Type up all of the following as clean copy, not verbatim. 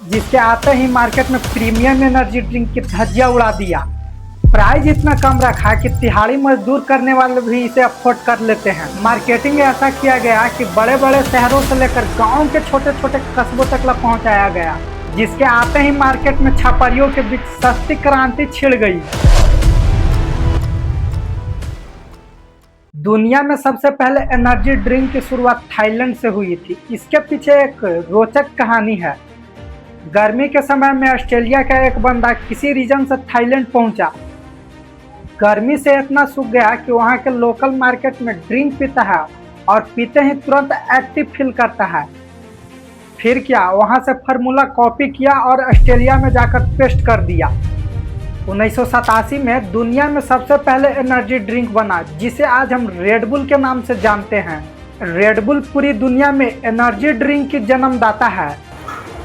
जिसके आते ही मार्केट में प्रीमियम एनर्जी ड्रिंक की धज्जियां उड़ा दिया। प्राइस इतना कम रखा कि दिहाड़ी मजदूर करने वाले भी इसे अफोर्ड कर लेते हैं। मार्केटिंग ऐसा किया गया कि बड़े बड़े शहरों से लेकर गांव के छोटे छोटे कस्बों तक पहुंचाया गया, जिसके आते ही मार्केट में छापरियों के बीच सस्ती क्रांति छिड़ गई। दुनिया में सबसे पहले एनर्जी ड्रिंक की शुरुआत थाईलैंड से हुई थी। इसके पीछे एक रोचक कहानी है। गर्मी के समय में ऑस्ट्रेलिया का एक बंदा किसी रीजन से थाईलैंड पहुंचा। गर्मी से इतना सूख गया कि वहां के लोकल मार्केट में ड्रिंक पीता है और पीते ही तुरंत एक्टिव फील करता है। फिर क्या, वहां से फार्मूला कॉपी किया और ऑस्ट्रेलिया में जाकर पेस्ट कर दिया। 1987 में दुनिया में सबसे पहले एनर्जी ड्रिंक बना, जिसे आज हम रेडबुल के नाम से जानते हैं। रेडबुल पूरी दुनिया में एनर्जी ड्रिंक की जन्मदाता है।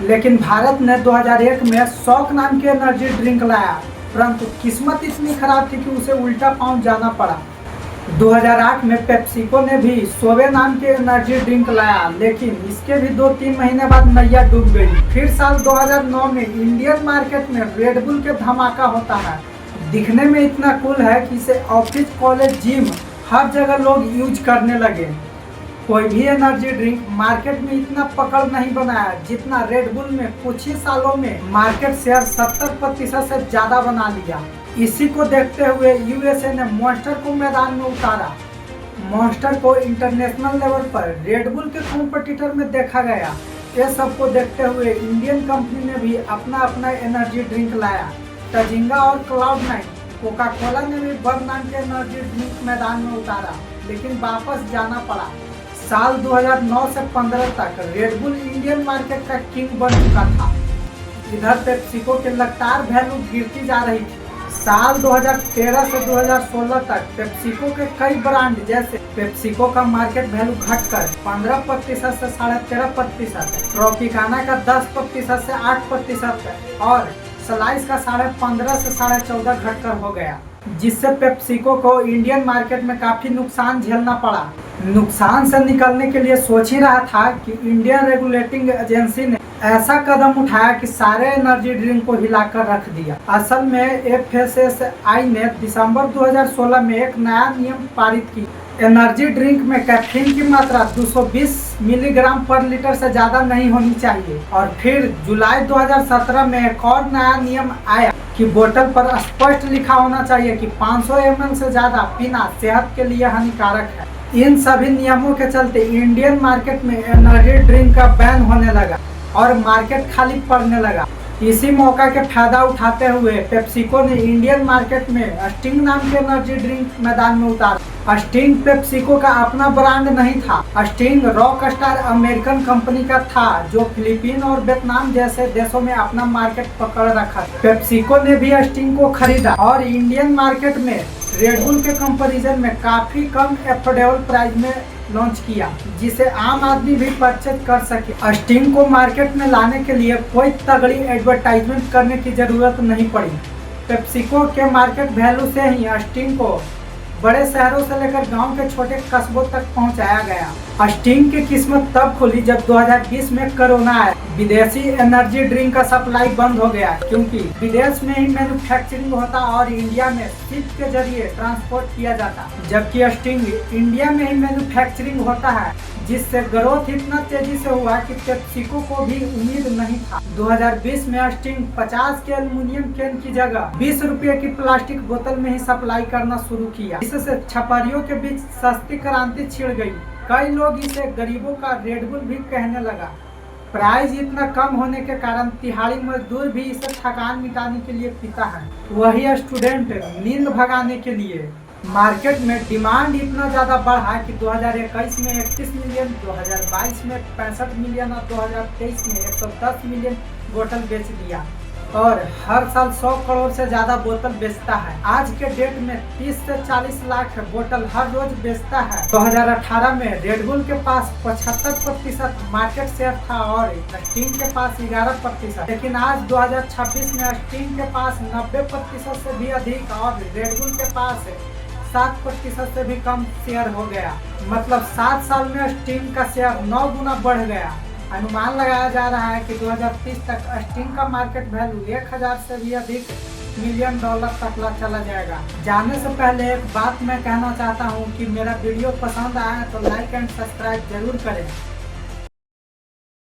लेकिन भारत ने 2001 में शॉक नाम की एनर्जी ड्रिंक लाया, परंतु किस्मत इतनी खराब थी कि उसे उल्टा पाँव जाना पड़ा। 2008 में पेप्सिको ने भी सोवे नाम की एनर्जी ड्रिंक लाया, लेकिन इसके भी 2-3 महीने बाद नैया डूब गई। फिर साल 2009 में इंडियन मार्केट में रेडबुल के धमाका होता है। दिखने में इतना कूल है कि इसे ऑफिस, कॉलेज, जिम हर जगह लोग यूज करने लगे। कोई भी एनर्जी ड्रिंक मार्केट में इतना पकड़ नहीं बनाया जितना रेडबुल में कुछ ही सालों में मार्केट शेयर 70% से ज्यादा बना लिया। इसी को देखते हुए यूएसए ने मॉन्स्टर को मैदान में उतारा। मॉन्स्टर को इंटरनेशनल लेवल पर रेडबुल के कॉम्पिटिटर में देखा गया। ये सबको देखते हुए इंडियन कंपनी ने भी अपना अपना एनर्जी ड्रिंक लाया। तजिंगा और क्लाउड9, कोका कोला ने भी बर्ड नाम के एनर्जी ड्रिंक मैदान में उतारा, लेकिन वापस जाना पड़ा। साल 2009 से 15 तक रेडबुल इंडियन मार्केट का किंग बन चुका था। इधर पेप्सिको के लगातार वैल्यू गिरती जा रही थी। साल 2013 से 2016 तक पेप्सिको के कई ब्रांड जैसे पेप्सिको का मार्केट वैल्यू घटकर 15% से 13.5%, ट्रॉपिकाना का 10% से 8% और स्लाइस का 15.5 से 14.5 घटकर हो गया, जिससे पेप्सिको को इंडियन मार्केट में काफी नुकसान झेलना पड़ा। नुकसान से निकलने के लिए सोच ही रहा था कि इंडियन रेगुलेटिंग एजेंसी ने ऐसा कदम उठाया कि सारे एनर्जी ड्रिंक को हिलाकर रख दिया। असल में एफएसएसआई ने दिसंबर 2016 में एक नया नियम पारित की। एनर्जी ड्रिंक में कैफीन की मात्रा 220 मिलीग्राम पर लीटर से ज्यादा नहीं होनी चाहिए। और फिर जुलाई 2017 में एक और नया नियम आया कि बोतल पर स्पष्ट लिखा होना चाहिए कि 500 ml से ज्यादा पीना सेहत के लिए हानिकारक है। इन सभी नियमों के चलते इंडियन मार्केट में एनर्जी ड्रिंक का बैन होने लगा और मार्केट खाली पड़ने लगा। इसी मौका के फायदा उठाते हुए पेप्सिको ने इंडियन मार्केट में स्टिंग नाम के एनर्जी ड्रिंक मैदान में उतारा। स्टिंग पेप्सिको का अपना ब्रांड नहीं था। Sting rock star American company का था, जो फिलीपीन और वियतनाम जैसे देशों में अपना मार्केट पकड़ रखा। पेप्सिको ने भी स्टिंग को खरीदा और इंडियन मार्केट में रेडबुल के कंपैरिजन में काफी कम एफोर्डेबल प्राइस में लॉन्च किया, जिसे आम आदमी भी परचेज कर सके। स्टिंग को मार्केट में लाने के लिए कोई तगड़ी एडवर्टाइजमेंट करने की जरूरत नहीं पड़ी। पेप्सिको के मार्केट वैल्यू से ही स्टिंग को बड़े शहरों से लेकर गांव के छोटे कस्बों तक पहुंचाया गया। स्टिंग की किस्मत तब खुली जब 2020 में कोरोना आया। विदेशी एनर्जी ड्रिंक का सप्लाई बंद हो गया, क्योंकि विदेश में ही मैन्युफैक्चरिंग होता और इंडिया में शिप के जरिए ट्रांसपोर्ट किया जाता, जबकि स्टिंग इंडिया में ही मैन्युफैक्चरिंग होता है, जिससे ग्रोथ इतना तेजी से हुआ कि पेप्सिको को भी उम्मीद नहीं था। 2020 में स्टिंग 50 के एल्युमिनियम कैन की जगह 20 रुपये की प्लास्टिक बोतल में ही सप्लाई करना शुरू किया। इससे छपरियों के बीच सस्ती क्रांति छिड़ गई। कई लोग इसे गरीबों का रेडबुल भी कहने लगा। प्राइस इतना कम होने के कारण तिहाड़ी मजदूर भी इसे थकान मिटाने के लिए पीता है, वही स्टूडेंट नींद भगाने के लिए। मार्केट में डिमांड इतना ज़्यादा बढ़ा कि 2021 में 31 मिलियन, 2022 में 65 मिलियन और 2023 में 110 मिलियन बोतल बेच दिया और हर साल 100 करोड़ से ज़्यादा बोतल बेचता है। आज के डेट में 30 से 40 लाख बोतल हर रोज बेचता है। 2018 में रेडबुल के पास 75% मार्केट शेयर था और स्टिंग के पास 11%, लेकिन आज 2026 में स्टिंग के पास 90% से भी अधिक और रेडबुल के पास 7% से भी कम शेयर हो गया। मतलब 7 साल में स्टिंग का शेयर 9 गुना बढ़ गया। अनुमान लगाया जा रहा है कि 2030 तक स्टिंग का मार्केट वैल्यू 1000 से भी अधिक मिलियन डॉलर तक चला जाएगा। जाने से पहले एक बात मैं कहना चाहता हूं कि मेरा वीडियो पसंद आया तो लाइक एंड सब्सक्राइब जरूर करें।